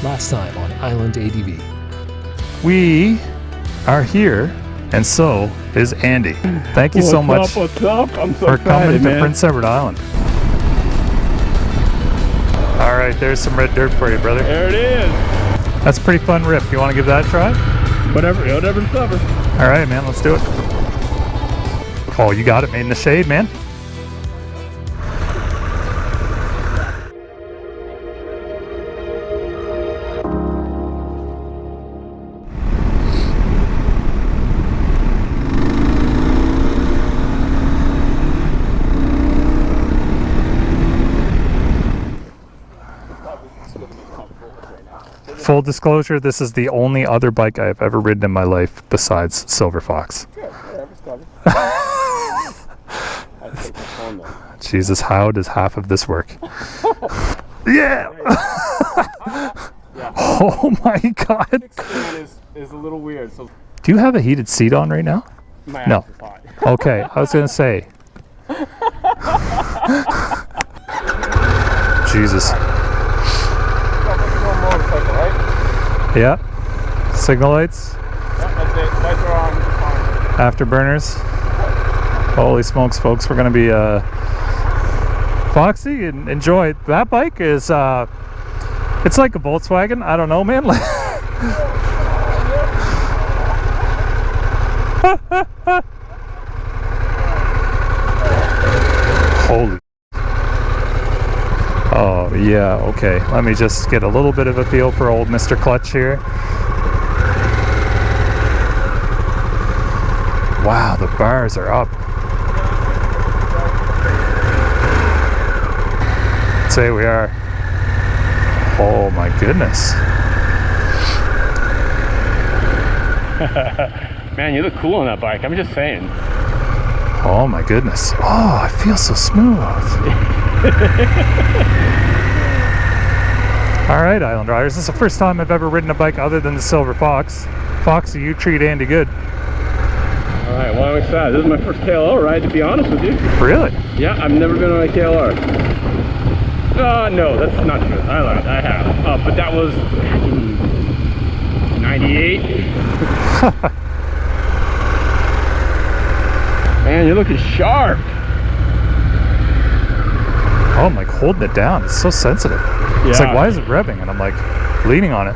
last time on Island ADV. We are here, and so is Andy. Thank you so much What's up? I'm so for excited, coming to man. Prince Edward Island. All right, there's some red dirt for you, brother. There it is. That's a pretty fun rip. You want to give that a try? Whatever's clever. All right, man, let's do it. Oh, you got it, made in the shade, man. Full disclosure, this is the only other bike I've ever ridden in my life besides Silver Fox. Good, whatever's clever. Jesus, how does half of this work? Yeah! Oh my god! Is a little weird. So Do you have a heated seat on right now? my No. ass is hot. Okay, I was gonna say. Jesus. Motorcycle, right? Yeah. Signal lights, Yep, that's it. Lights are on. Fine. afterburners. Holy smokes, folks, we're gonna be foxy and enjoy it. That bike is it's like a Volkswagen. I don't know, man. Holy. Oh yeah, okay. Let me just get a little bit of a feel for old Mr. Clutch here. Wow, the bars are up. I'd say we are. Oh my goodness. Man, you look cool on that bike. I'm just saying. Oh my goodness. Oh, I feel so smooth. All right, Island Riders. This is the first time I've ever ridden a bike other than the Silver Fox. Foxy, you treat Andy good. All right, well, I'm excited. This is my first KLR ride, to be honest with you. Really? Yeah, I've never been on a KLR. No, that's not true. I lied. I have. But that was 98. Man, you're looking sharp. Oh, I'm like holding it down. It's so sensitive. Yeah. It's like, why is it revving? And I'm like leaning on it.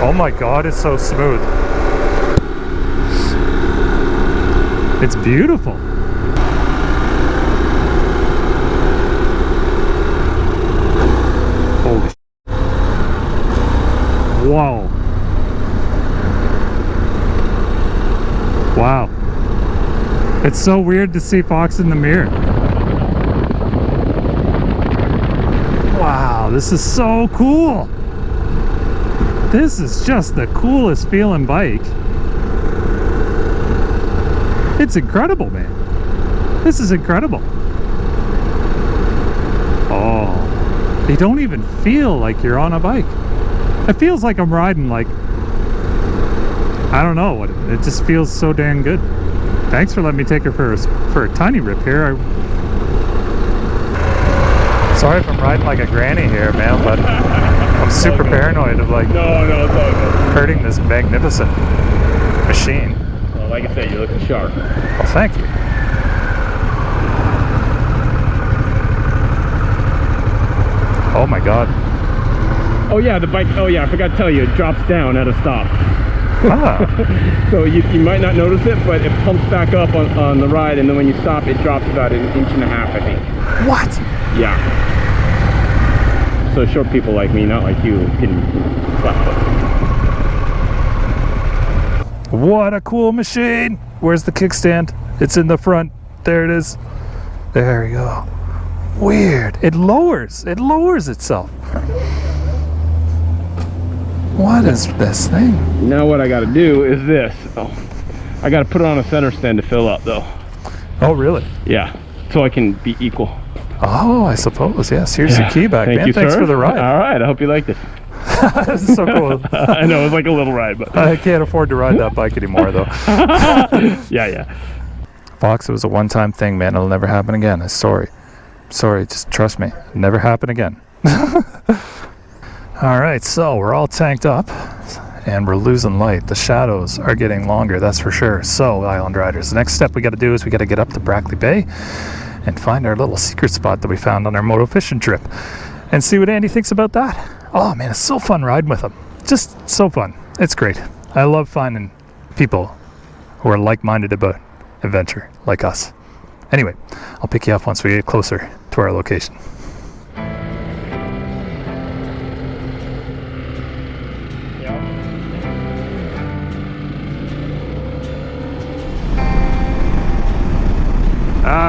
Oh my god, it's so smooth. It's beautiful. Holy Whoa. Wow. It's so weird to see Fox in the mirror. Wow, this is so cool. This is just the coolest feeling bike. It's incredible, man. This is incredible. Oh, you don't even feel like you're on a bike. It feels like I'm riding, like, I don't know what, it just feels so dang good. Thanks for letting me take her for a tiny rip here. Sorry if I'm riding like a granny here, man, but I'm super paranoid of like No, it's all good. hurting this magnificent machine. Well, like I said, you're looking sharp. Well, thank you. Oh my god. Oh yeah, the bike. Oh yeah, I forgot to tell you, it drops down at a stop. Ah. So you might not notice it, but it pumps back up on the ride, and then when you stop, it drops about an inch and a half, I think. What? Yeah. So short people like me, not like you, can flat foot. What a cool machine. Where's the kickstand? It's in the front. There it is. There we go. Weird. It lowers itself. What is this thing? Now what I got to do is this. Oh, I got to put it on a center stand to fill up, though. Oh, really? Yeah, so I can be equal. Oh, I suppose. Yes. Here's your key back, Thank man. you, Thanks sir. for the ride. All right, I hope you liked it. This is so cool. I know, it's like a little ride, but I can't afford to ride that bike anymore, though. yeah. Fox, it was a one-time thing, man. It'll never happen again. I'm sorry. Sorry, just trust me. Never happen again. All right, so we're all tanked up, and we're losing light. The shadows are getting longer, that's for sure. So, Island Riders, the next step we got to do is we got to get up to Brackley Bay and find our little secret spot that we found on our moto fishing trip, and see what Andy thinks about that. Oh man, it's so fun riding with him. Just so fun. It's great. I love finding people who are like-minded about adventure like us. Anyway, I'll pick you up once we get closer to our location.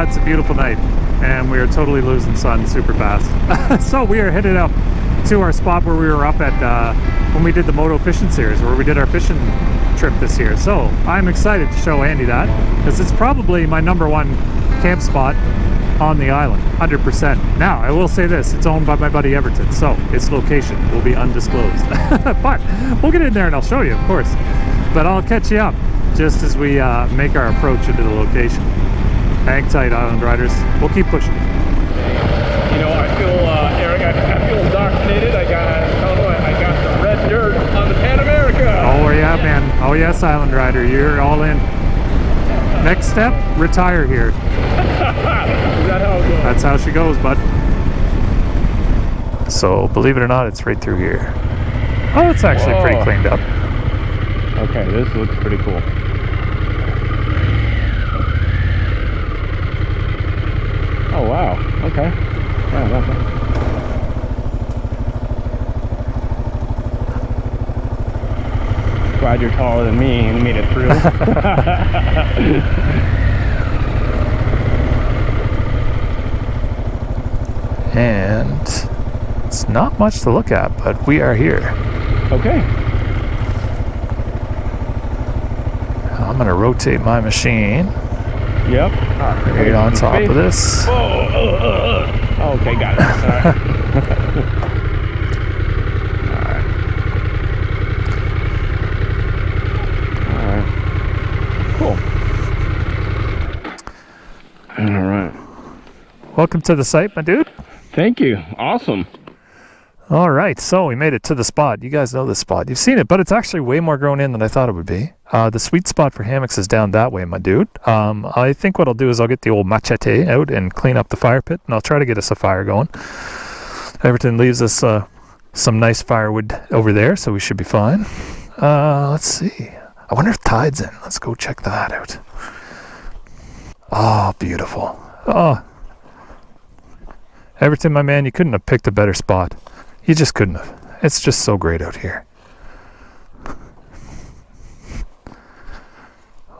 It's a beautiful night, and we are totally losing sun super fast. So we are headed up to our spot where we were up at when we did the Moto fishing series, where we did our fishing trip this year. So I'm excited to show Andy that, because it's probably my #1 camp spot on the island, 100%. Now, I will say this, it's owned by my buddy Everton, so its location will be undisclosed. But we'll get in there and I'll show you, of course. But I'll catch you up just as we make our approach into the location. Hang tight, Island Riders. We'll keep pushing. You know, I feel, Eric, I feel indoctrinated. I got some red dirt on the Pan America. Oh yeah, man. Oh yes, Island Rider, you're all in. Next step, retire here. Is that how it goes? That's how she goes, bud. So, believe it or not, it's right through here. Oh, it's actually pretty cleaned up. Okay, this looks pretty cool. Oh wow, okay. Yeah, that's glad you're taller than me and made it through. And it's not much to look at, but we are here. Okay. I'm going to rotate my machine Yep. right on top of this. Oh, okay, got it. All right. All right. Cool. All right. Welcome to the site, my dude. Thank you. Awesome. All right, so we made it to the spot. You guys know this spot. You've seen it, but it's actually way more grown in than I thought it would be. The sweet spot for hammocks is down that way, my dude. I think what I'll do is I'll get the old machete out and clean up the fire pit, and I'll try to get us a fire going. Everton leaves us some nice firewood over there, so we should be fine. Let's see. I wonder if tide's in. Let's go check that out. Oh, beautiful. Oh, Everton, my man, you couldn't have picked a better spot. You just couldn't have. It's just so great out here.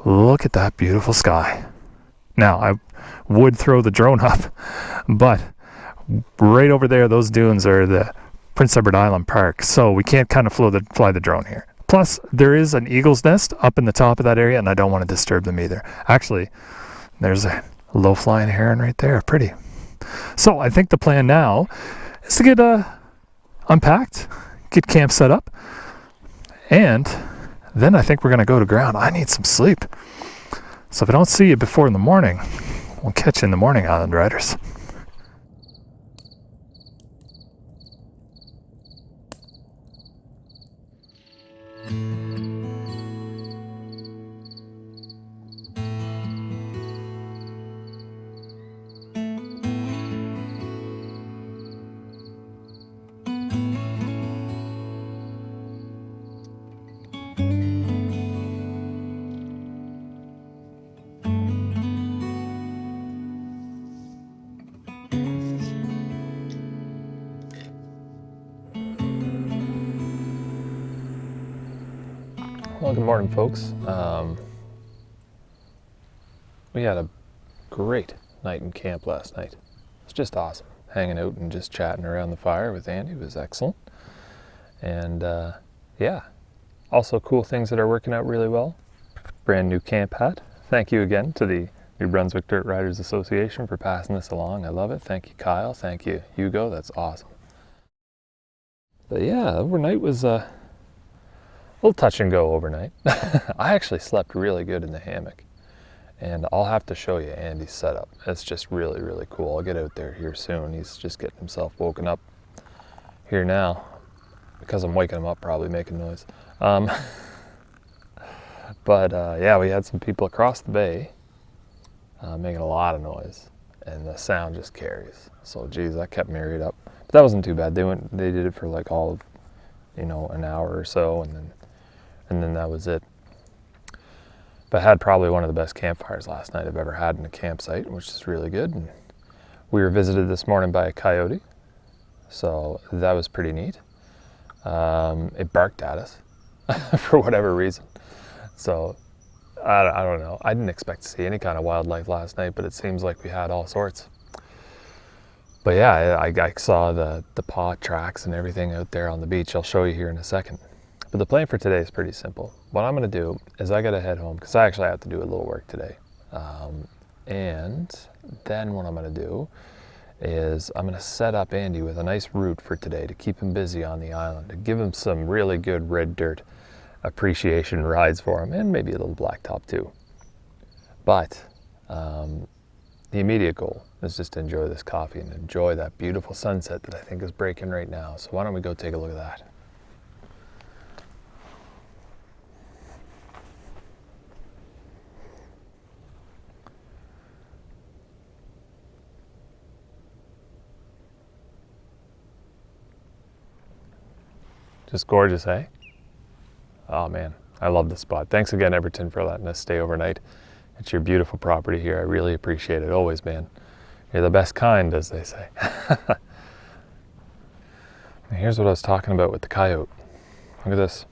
Look at that beautiful sky. Now, I would throw the drone up, but right over there, those dunes are the Prince Edward Island Park, so we can't kind of fly the drone here. Plus, there is an eagle's nest up in the top of that area, and I don't want to disturb them either. Actually, there's a low-flying heron right there. Pretty. So, I think the plan now is to get unpacked, get camp set up, and then I think we're going to go to ground. I need some sleep. So if I don't see you before in the morning, we'll catch you in the morning, Island Riders. Well, good morning, folks. We had a great night in camp last night. It was just awesome. Hanging out and just chatting around the fire with Andy was excellent. And yeah, also cool things that are working out really well. Brand new camp hat. Thank you again to the New Brunswick Dirt Riders Association for passing this along. I love it. Thank you, Kyle. Thank you, Hugo. That's awesome. But yeah, overnight was a little touch and go overnight. I actually slept really good in the hammock. And I'll have to show you Andy's setup. It's just really, really cool. I'll get out there here soon. He's just getting himself woken up here now. Because I'm waking him up, probably making noise. But yeah, we had some people across the bay making a lot of noise. And the sound just carries. So geez, that kept me right up. But that wasn't too bad. They did it for like all of, an hour or so, and then that was it. But I had probably one of the best campfires last night I've ever had in a campsite, which is really good. And we were visited this morning by a coyote, so that was pretty neat. It barked at us for whatever reason. So I don't know. I didn't expect to see any kind of wildlife last night, but it seems like we had all sorts. But yeah, I saw the paw tracks and everything out there on the beach. I'll show you here in a second. But the plan for today is pretty simple. What I'm going to do is I got to head home because I actually have to do a little work today. And then what I'm going to do is I'm going to set up Andy with a nice route for today to keep him busy on the island, to give him some really good red dirt appreciation rides for him, and maybe a little blacktop too. But the immediate goal is just to enjoy this coffee and enjoy that beautiful sunset that I think is breaking right now. So why don't we go take a look at that? Just gorgeous, eh? Oh man, I love this spot. Thanks again, Everton, for letting us stay overnight. It's your beautiful property here. I really appreciate it, always, man. You're the best kind, as they say. Here's what I was talking about with the coyote. Look at this.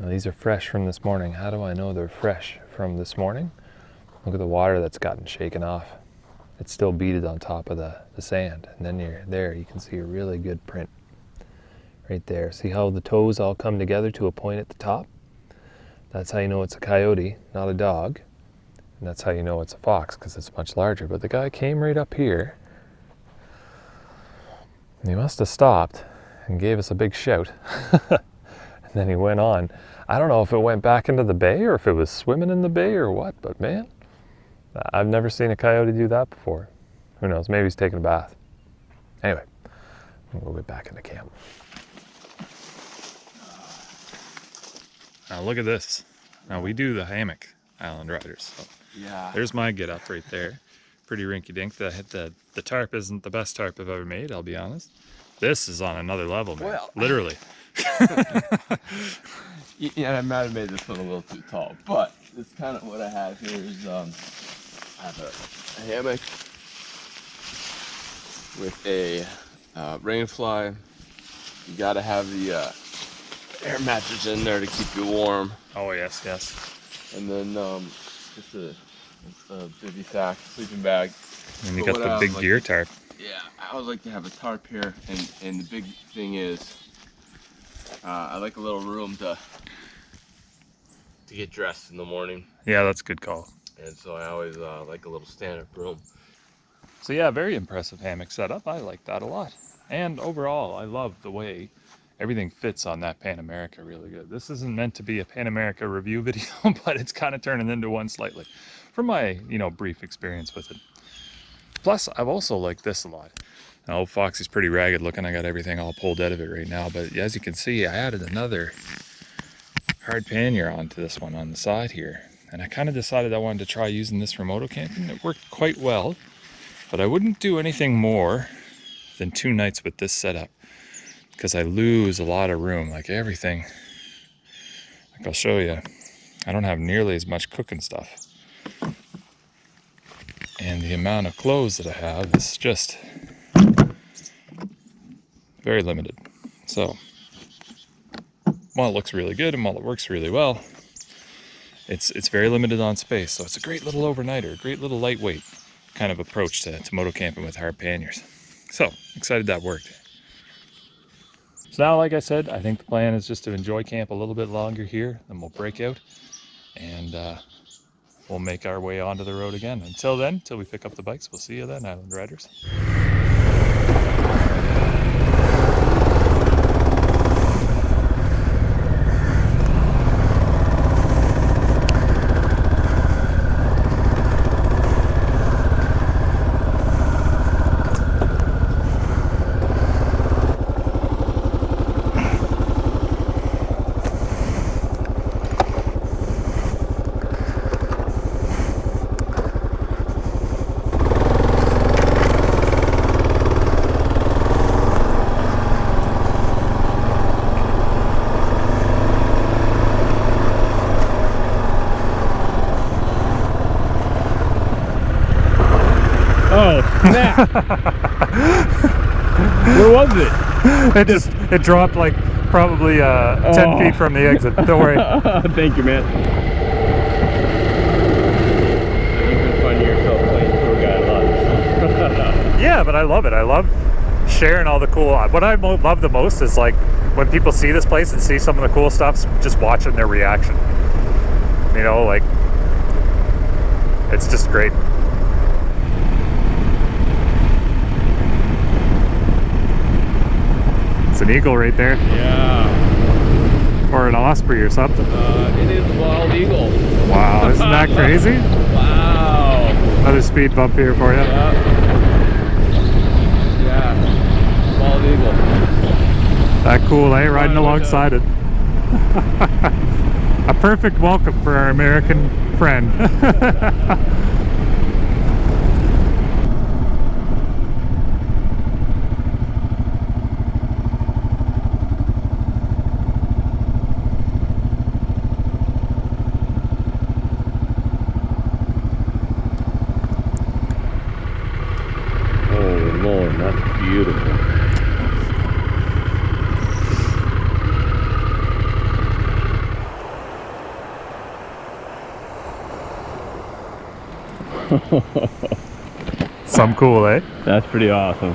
Now, these are fresh from this morning. How do I know they're fresh from this morning? Look at the water that's gotten shaken off. It's still beaded on top of the sand. And then you can see a really good print right there. See how the toes all come together to a point at the top? That's how you know it's a coyote, not a dog. And that's how you know it's a fox, because it's much larger. But the guy came right up here. And he must have stopped and gave us a big shout. And then he went on. I don't know if it went back into the bay or if it was swimming in the bay or what, but man, I've never seen a coyote do that before. Who knows? Maybe he's taking a bath. Anyway, we'll get back into camp. Now look at this. Now we do the hammock island riders. So Yeah. there's my get up right there. Pretty rinky dink. The tarp isn't the best tarp I've ever made, I'll be honest. This is on another level, man. Well, literally. Yeah, I might have made this one a little too tall, but it's kind of what I have here is I have a hammock with a rain fly. You got to have the air mattress in there to keep you warm, Oh yes, yes. and then just a bivy sack, sleeping bag. And you But got what the I big like- gear tarp. Yeah, I would like to have a tarp here, and the big thing is I like a little room to get dressed in the morning, Yeah, that's a good call. and so I always like a little stand-up room. So yeah, very impressive hammock setup. I like that a lot. And overall, I love the way everything fits on that Pan America really good. This isn't meant to be a Pan America review video, but it's kind of turning into one slightly from my, brief experience with it. Plus, I've also liked this a lot. Now, Foxy's pretty ragged looking. I got everything all pulled out of it right now, but as you can see, I added another hard pannier onto this one on the side here. And I kind of decided I wanted to try using this for moto camping. It worked quite well, but I wouldn't do anything more than 2 nights with this setup because I lose a lot of room, like everything. Like I'll show you, I don't have nearly as much cooking stuff. And the amount of clothes that I have is just very limited. So, while it looks really good and while it works really well, it's very limited on space. So it's a great little overnighter, a great little lightweight kind of approach to moto camping with hard panniers. So, excited that worked. So now, like I said, I think the plan is just to enjoy camp a little bit longer here, then we'll break out and we'll make our way onto the road again. Until then, until we pick up the bikes, we'll see you then, Island Riders. Snap. Where was it? It dropped like probably 10 feet from the exit. Don't worry. Thank you, man. You've been finding yourself playing tour guide a lot. Yeah, but I love it. I love sharing all the cool. What I love the most is like when people see this place and see some of the cool stuff, just watching their reaction. You know, like it's just great. It's an eagle right there. Yeah. Or an osprey or something. It is a bald eagle. Wow, isn't that crazy? Wow. Another speed bump here for you. Yeah. Yeah. Bald eagle. That cool, eh? Riding alongside it. A perfect welcome for our American friend. Oh Lord, that's beautiful. Some cool, eh? That's pretty awesome.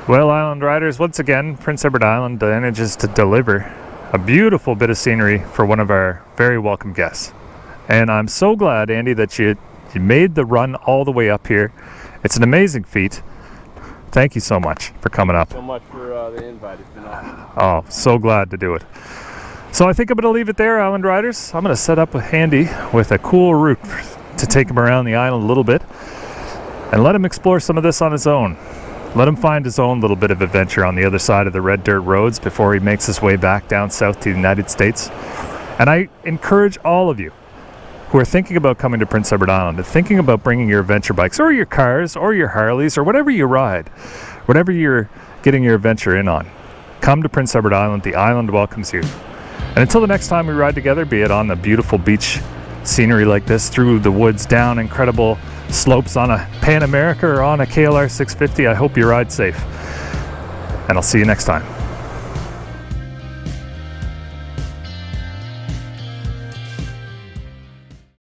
Well, Island Riders, once again, Prince Edward Island manages to deliver a beautiful bit of scenery for one of our very welcome guests. And I'm so glad, Andy, that you made the run all the way up here. It's an amazing feat. Thank you so much for coming up. So much for the invite. It's been awesome. Oh, so glad to do it. So I think I'm going to leave it there, Island Riders. I'm going to set up with Andy with a cool route to take him around the island a little bit and let him explore some of this on his own. Let him find his own little bit of adventure on the other side of the red dirt roads before he makes his way back down south to the United States. And I encourage all of you who are thinking about coming to Prince Edward Island and thinking about bringing your adventure bikes or your cars or your Harleys or whatever you ride, whatever you're getting your adventure in on, come to Prince Edward Island. The island welcomes you. And until the next time we ride together, be it on the beautiful beach scenery like this, through the woods, down incredible slopes on a Pan America or on a KLR 650, I hope you ride safe. And I'll see you next time.